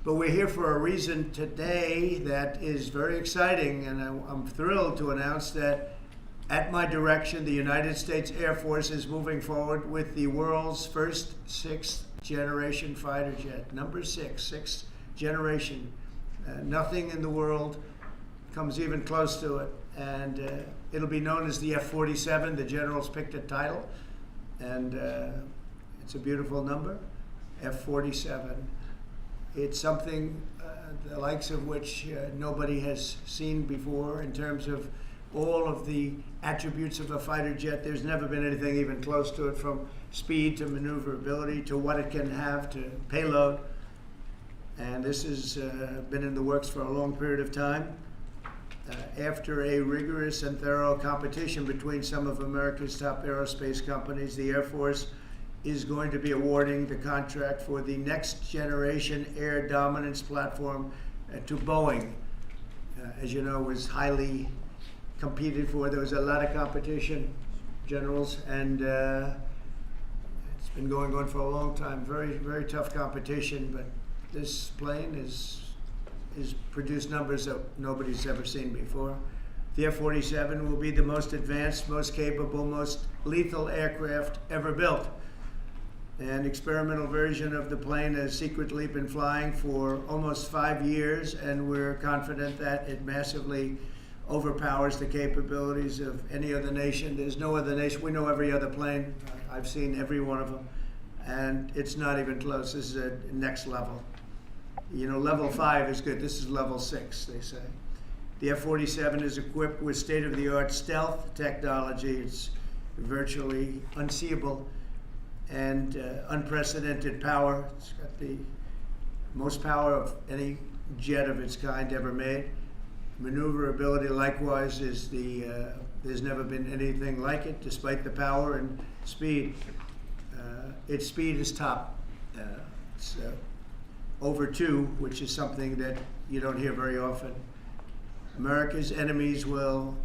But we're here for a reason today that is very exciting, and I'm thrilled to announce that at my direction, the United States Air Force is moving forward with the world's first sixth-generation fighter jet. Number sixth generation. Nothing in the world comes even close to it. And it'll be known as the F-47. The generals picked a title, and it's a beautiful number, F-47. It's something the likes of which nobody has seen before in terms of all of the attributes of a fighter jet. There's never been anything even close to it, from speed to maneuverability to what it can have to payload. And this has been in the works for a long period of time. After a rigorous and thorough competition between some of America's top aerospace companies, the Air Force is going to be awarding the contract for the next generation air dominance platform to Boeing. As you know, was highly competed for. There was a lot of competition, generals, and it's been going on for a long time. Very, very tough competition, but this plane is produced numbers that nobody's ever seen before. The F-47 will be the most advanced, most capable, most lethal aircraft ever built. An experimental version of the plane has secretly been flying for almost 5 years, and we're confident that it massively overpowers the capabilities of any other nation. There's no other nation. We know every other plane. I've seen every one of them, and it's not even close. This is a next level. You know, level 5 is good. This is level 6, they say. The F-47 is equipped with state-of-the-art stealth technology. It's virtually unseeable and unprecedented power. It's got the most power of any jet of its kind ever made. Maneuverability, likewise, is there's never been anything like it, despite the power and speed. Its speed is top. It's over 2, which is something that you don't hear very often. America's enemies will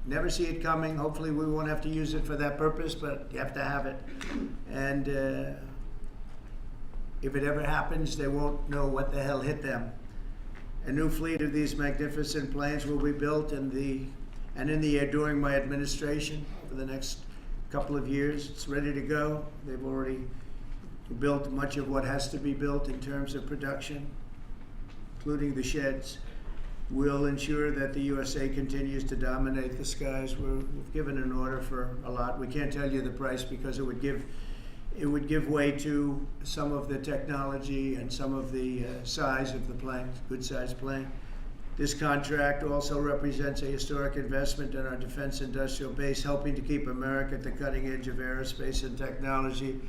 never see it coming. Hopefully we won't have to use it for that purpose, but you have to have it. And if it ever happens, they won't know what the hell hit them. A new fleet of these magnificent planes will be built in the air during my administration over the next couple of years. It's ready to go. They've already built much of what has to be built in terms of production, including the sheds. We'll ensure that the USA continues to dominate the skies. We've given an order for a lot. We can't tell you the price because it would give way to some of the technology and some of the size of the plane, good sized plane. This contract also represents a historic investment in our defense industrial base, helping to keep America at the cutting edge of aerospace and technology.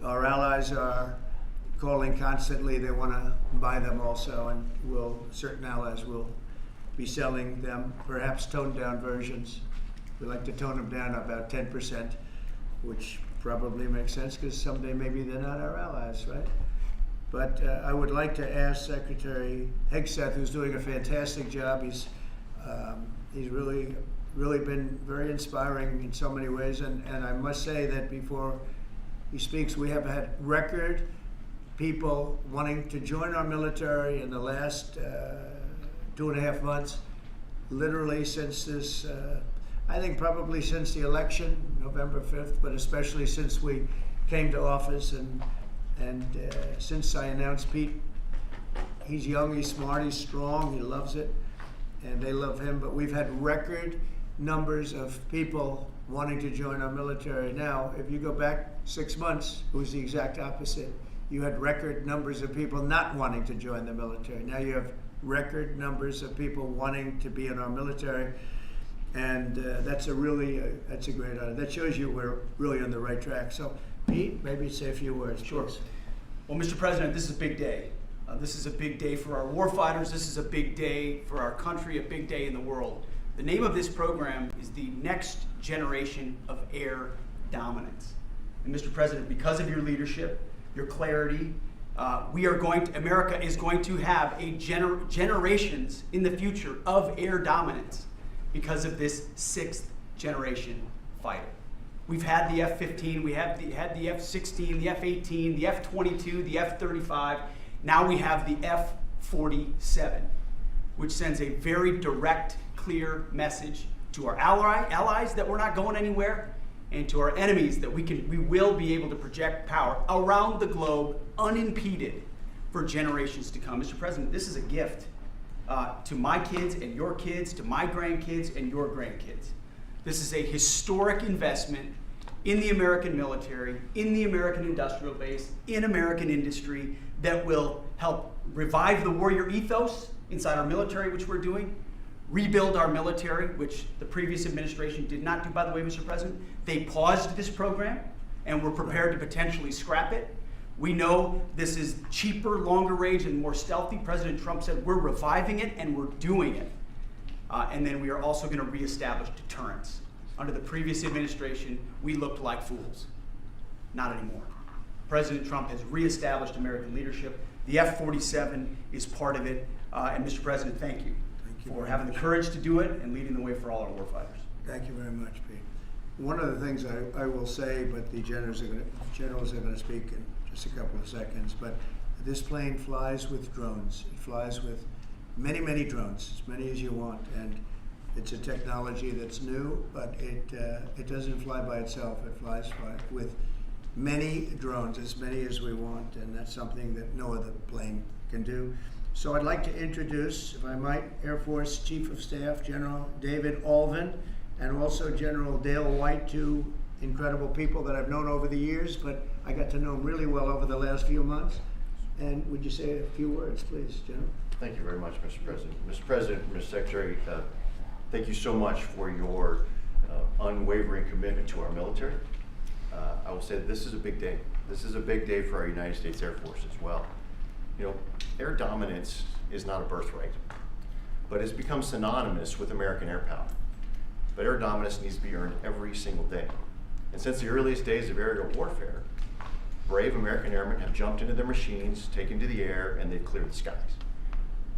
Our allies are calling constantly. They want to buy them also, and certain allies will be selling them, perhaps toned down versions. We like to tone them down about 10%, which probably makes sense because someday maybe they're not our allies, right? But I would like to ask Secretary Hegseth, who's doing a fantastic job. He's really been very inspiring in so many ways, and I must say that before he speaks, we have had record people wanting to join our military in the last 2.5 months, literally since this, I think probably since the election, November 5th, but especially since we came to office and since I announced Pete. He's young, he's smart, he's strong, he loves it, and they love him. But we've had record numbers of people wanting to join our military. Now, if you go back 6 months, it was the exact opposite. You had record numbers of people not wanting to join the military. Now you have record numbers of people wanting to be in our military, and that's a great honor. That shows you we're really on the right track. So, Pete, maybe say a few words. Sure. Please. Well, Mr. President, this is a big day. This is a big day for our warfighters. This is a big day for our country, a big day in the world. The name of this program is the Next Generation of Air Dominance. And Mr. President, because of your leadership, your clarity, America is going to have generations in the future of air dominance because of this 6th generation fighter. We've had the F-15, we had the F-16, the F-18, the F-22, the F-35. Now we have the F-47, which sends a very direct, clear message to our allies that we're not going anywhere, and to our enemies that we will be able to project power around the globe unimpeded for generations to come. Mr. President, this is a gift to my kids and your kids, to my grandkids and your grandkids. This is a historic investment in the American military, in the American industrial base, in American industry that will help revive the warrior ethos inside our military, which we're doing, rebuild our military, which the previous administration did not do, by the way, Mr. President. They paused this program and were prepared to potentially scrap it. We know this is cheaper, longer range, and more stealthy. President Trump said we're reviving it and we're doing it. And then we are also going to reestablish deterrence. Under the previous administration, we looked like fools. Not anymore. President Trump has reestablished American leadership. The F-47 is part of it. And Mr. President, thank you for having the courage to do it and leading the way for all our warfighters. Thank you very much, Pete. One of the things I will say, but the generals are going to speak in just a couple of seconds, but this plane flies with drones. It flies with many, many drones, as many as you want, and it's a technology that's new, but it doesn't fly by itself. It flies with many drones, as many as we want, and that's something that no other plane can do. So I'd like to introduce, if I might, Air Force Chief of Staff General David Alvin, and also General Dale White, two incredible people that I've known over the years, but I got to know them really well over the last few months. And would you say a few words, please, General? Thank you very much, Mr. President. Mr. President, Mr. Secretary, thank you so much for your unwavering commitment to our military. I will say that this is a big day. This is a big day for our United States Air Force as well. You know, air dominance is not a birthright, but it's become synonymous with American air power. But air dominance needs to be earned every single day. And since the earliest days of aerial warfare, brave American airmen have jumped into their machines, taken to the air, and they've cleared the skies.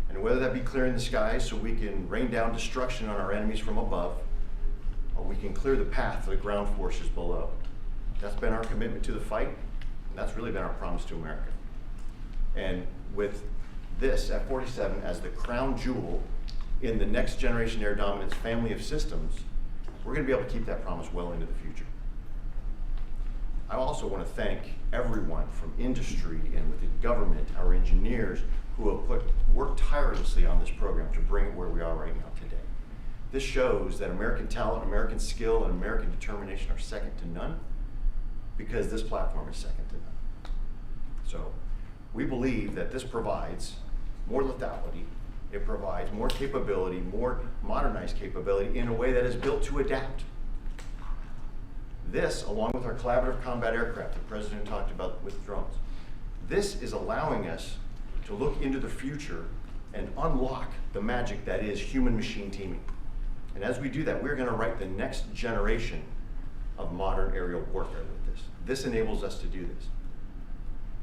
And whether that be clearing the skies so we can rain down destruction on our enemies from above, or we can clear the path for the ground forces below. That's been our commitment to the fight, and that's really been our promise to America. And with this F-47 as the crown jewel in the next generation air dominance family of systems, we're going to be able to keep that promise well into the future. I also want to thank everyone from industry and within government, our engineers, who have worked tirelessly on this program to bring it where we are right now today. This shows that American talent, American skill, and American determination are second to none, because this platform is second to none. So we believe that this provides more lethality, it provides more capability, more modernized capability in a way that is built to adapt. This, along with our collaborative combat aircraft the President talked about with drones, this is allowing us to look into the future and unlock the magic that is human-machine teaming. And as we do that, we're going to write the next generation of modern aerial warfare with this. This enables us to do this.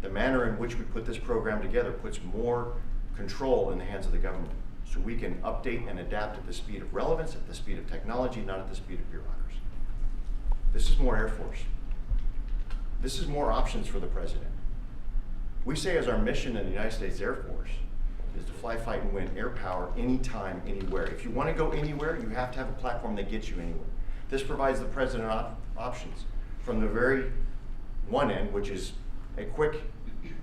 The manner in which we put this program together puts more control in the hands of the government, so we can update and adapt at the speed of relevance, at the speed of technology, not at the speed of bureaucracy. This is more Air Force. This is more options for the President. We say as our mission in the United States Air Force is to fly, fight, and win air power anytime, anywhere. If you want to go anywhere, you have to have a platform that gets you anywhere. This provides the President options from the very one end, which is a quick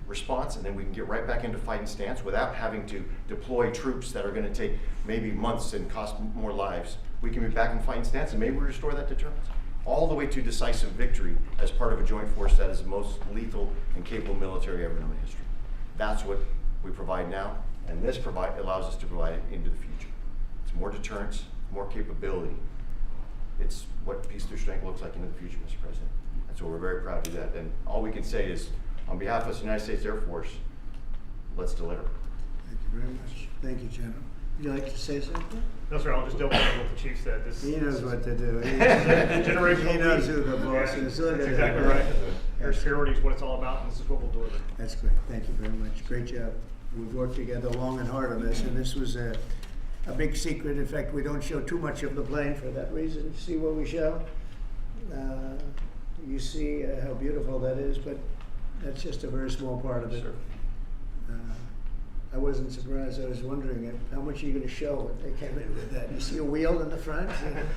response, and then we can get right back into fighting stance without having to deploy troops that are going to take maybe months and cost more lives. We can be back in fighting stance, and maybe we restore that deterrence. All the way to decisive victory as part of a joint force that is the most lethal and capable military ever known in history. That's what we provide now, and this allows us to provide it into the future. It's more deterrence, more capability. It's what peace through strength looks like into the future, Mr. President. And so we're very proud to do that. And all we can say is, on behalf of the United States Air Force, let's deliver. Thank you very much. Thank you, General. Would you like to say something? No, sir, I'll just double down what the chief said. He knows what to do. Generational He knows who the boss is. That's exactly right. Air security is what it's all about, and this is what we'll deliver. That's great. Thank you very much. Great job. We've worked together long and hard on this, and this was a big secret. In fact, we don't show too much of the plane for that reason. See what we show? You see how beautiful that is, but that's just a very small part of it. Sure. I wasn't surprised. I was wondering how much are you going to show when they came in with that. You see a wheel in the front?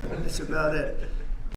That's about it.